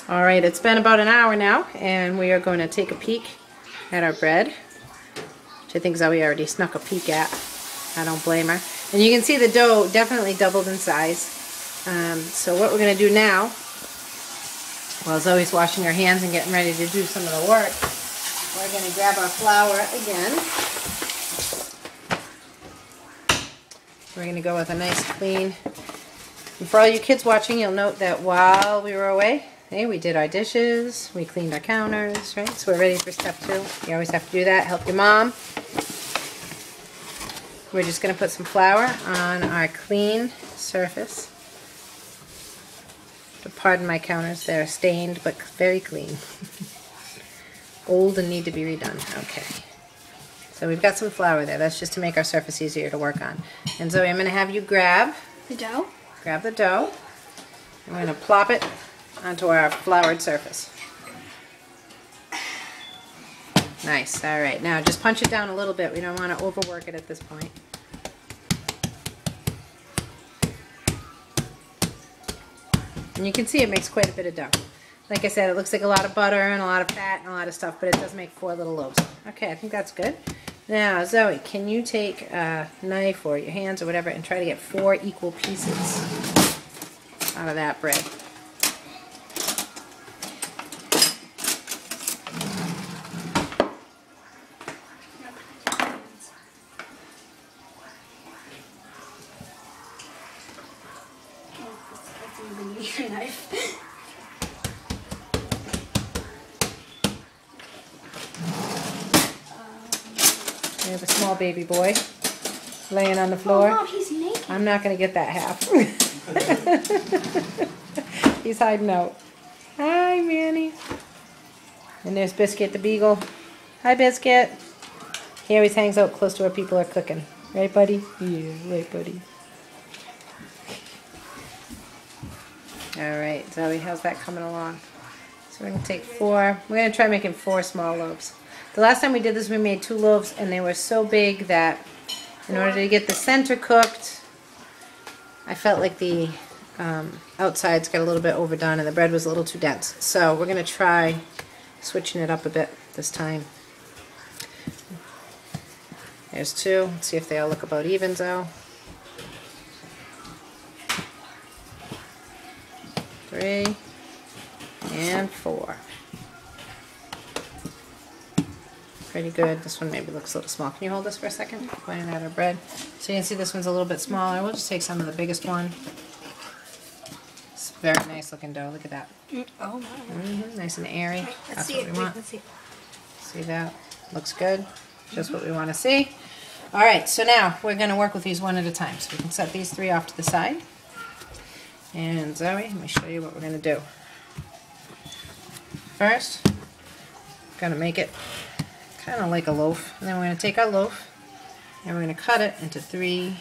All right, it's been about an hour now, and we are going to take a peek at our bread, which I think Zoe already snuck a peek at. I don't blame her. And you can see the dough definitely doubled in size. So what we're going to do now, while Zoe's washing her hands and getting ready to do some of the work, we're going to grab our flour again. We're going to go with a nice clean. And for all you kids watching, you'll note that while we were away, hey, we did our dishes, we cleaned our counters, right? So we're ready for step 2. You always have to do that. Help your mom. We're just going to put some flour on our clean surface. Pardon my counters, they're stained but very clean. Old and need to be redone. Okay. So we've got some flour there. That's just to make our surface easier to work on. And Zoe, I'm going to have you grab the dough. Grab the dough. And we're going to plop it onto our floured surface. Nice. All right. Now just punch it down a little bit. We don't want to overwork it at this point. And you can see it makes quite a bit of dough. Like I said, it looks like a lot of butter and a lot of fat and a lot of stuff, but it does make 4 little loaves. Okay, I think that's good. Now, Zoe, can you take a knife or your hands or whatever and try to get 4 equal pieces out of that bread? We have a small baby boy laying on the floor. Oh, Mom, he's naked. I'm not going to get that half. He's hiding out. Hi, Manny. And there's Biscuit the beagle. Hi, Biscuit. He always hangs out close to where people are cooking. Right, buddy? Yeah, right, buddy. All right, Zoe, how's that coming along? So we're going to take 4. We're going to try making 4 small loaves. The last time we did this, we made 2 loaves, and they were so big that in order to get the center cooked, I felt like the outsides got a little bit overdone and the bread was a little too dense. So we're going to try switching it up a bit this time. There's 2. Let's see if they all look about even, Zoe. 3 and 4. Pretty good. This one maybe looks a little small. Can you hold this for a second? Pointing at our bread. So you can see this one's a little bit smaller. We'll just take some of the biggest one. It's a very nice looking dough. Look at that. Oh, wow. Nice and airy. Right, That's what we want. See that? Looks good. Just what we want to see. Alright, so now we're going to work with these one at a time. So we can set these 3 off to the side. And Zoe, let me show you what we're going to do. First, we're going to make it kind of like a loaf. And then we're going to take our loaf and we're going to cut it into 3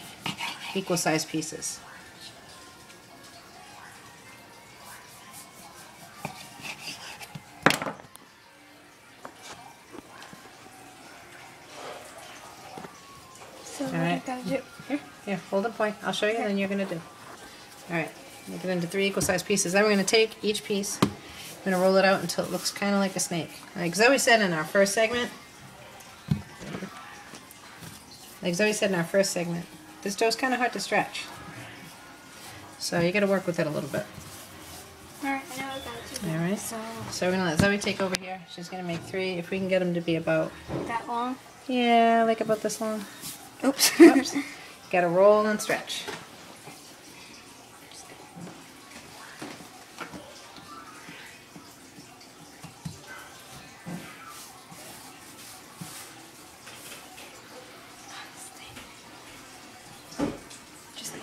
equal sized pieces. So all right. what do I do? Here, hold the point. I'll show you, and then you're going to do. All right, make it into 3 equal sized pieces. Then we're going to take each piece, we're going to roll it out until it looks kind of like a snake. Like Zoe said in our first segment, this dough's kind of hard to stretch. So you got to work with it a little bit. Alright, I know I got it too. Alright, so we're going to let Zoe take over here. She's going to make 3, if we can get them to be about... That long? Yeah, like about this long. Oops. Oops. Got to roll and stretch.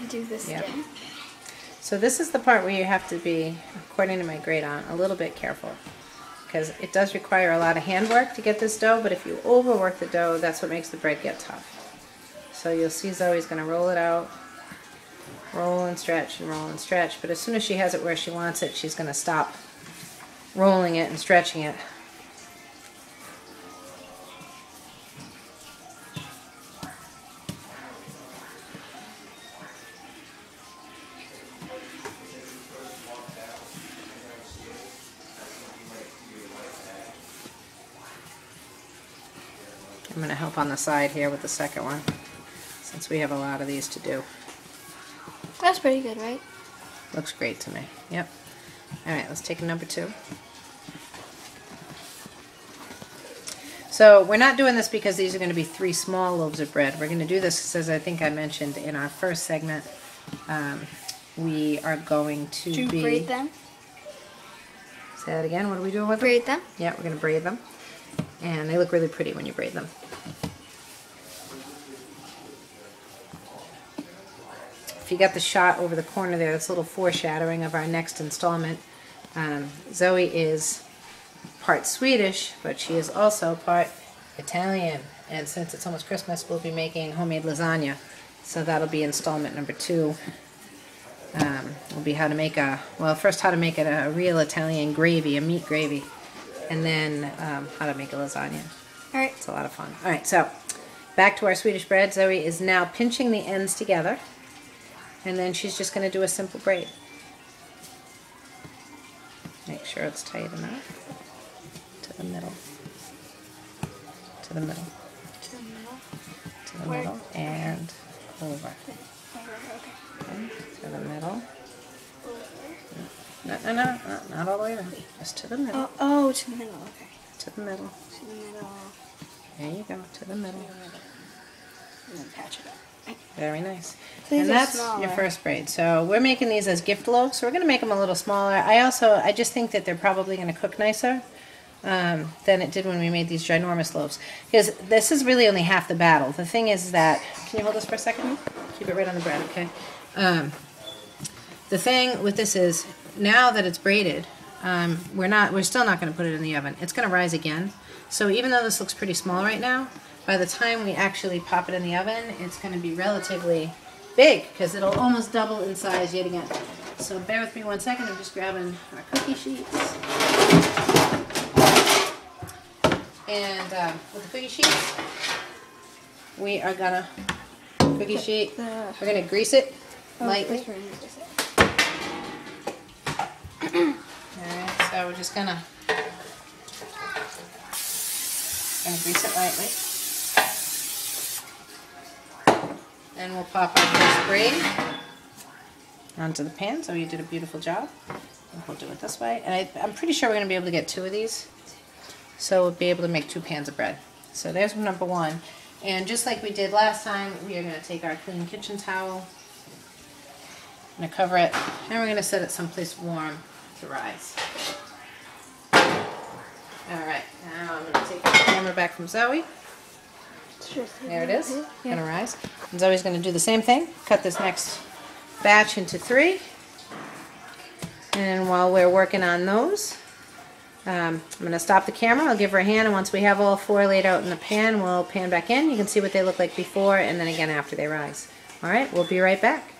Do this again. So this is the part where you have to be, according to my grade on, a little bit careful. Because it does require a lot of handwork to get this dough, but if you overwork the dough, that's what makes the bread get tough. So you'll see Zoe's going to roll it out, roll and stretch and roll and stretch, but as soon as she has it where she wants it, she's going to stop rolling it and stretching it. I'm going to help on the side here with the second one, since we have a lot of these to do. That's pretty good, right? Looks great to me. Yep. All right, let's take a number 2. So we're not doing this because these are going to be 3 small loaves of bread. We're going to do this, as I think I mentioned in our first segment, we are going to braid them? Say that again. What are we doing with them? Braid them? Yeah, we're going to braid them. And they look really pretty when you braid them. If you got the shot over the corner there, that's a little foreshadowing of our next installment. Zoe is part Swedish, but she is also part Italian. And since it's almost Christmas, we'll be making homemade lasagna. So that'll be installment number 2. Will be how to make first how to make it a real Italian gravy, a meat gravy, and then how to make a lasagna. Alright. It's a lot of fun. Alright, so back to our Swedish bread. Zoe is now pinching the ends together, and then she's just going to do a simple braid. Make sure it's tight enough. To the middle. To the middle. To the middle. To the middle. And over. Okay. To the middle. No, not all the way around. Just to the middle. Oh, to the middle, okay. To the middle. To the middle. There you go, to the middle. And then patch it up. Very nice. So and that's your first braid. So we're making these as gift loaves, so we're going to make them a little smaller. I just think that they're probably going to cook nicer than it did when we made these ginormous loaves. Because this is really only half the battle. The thing is that, can you hold this for a second? Keep it right on the bread, okay? The thing with this is, now that it's braided, we're still not going to put it in the oven. It's going to rise again. So even though this looks pretty small right now, by the time we actually pop it in the oven, it's going to be relatively big because it'll almost double in size yet again. So bear with me one second. I'm just grabbing our cookie sheets. And with the cookie sheets, we are going to we're going to grease it lightly. Alright, so we're just gonna grease it lightly. Then we'll pop our first braid onto the pan. So you did a beautiful job. And we'll do it this way. And I'm pretty sure we're going to be able to get 2 of these. So we'll be able to make 2 pans of bread. So there's number 1. And just like we did last time, we are going to take our clean kitchen towel. I'm going to cover it. And we're going to set it someplace warm to rise. Alright, now I'm going to take the camera back from Zoe. There it is. It's going to rise. And Zoe's going to do the same thing. Cut this next batch into 3. And while we're working on those, I'm going to stop the camera. I'll give her a hand, and once we have all 4 laid out in the pan, we'll pan back in. You can see what they look like before and then again after they rise. Alright, we'll be right back.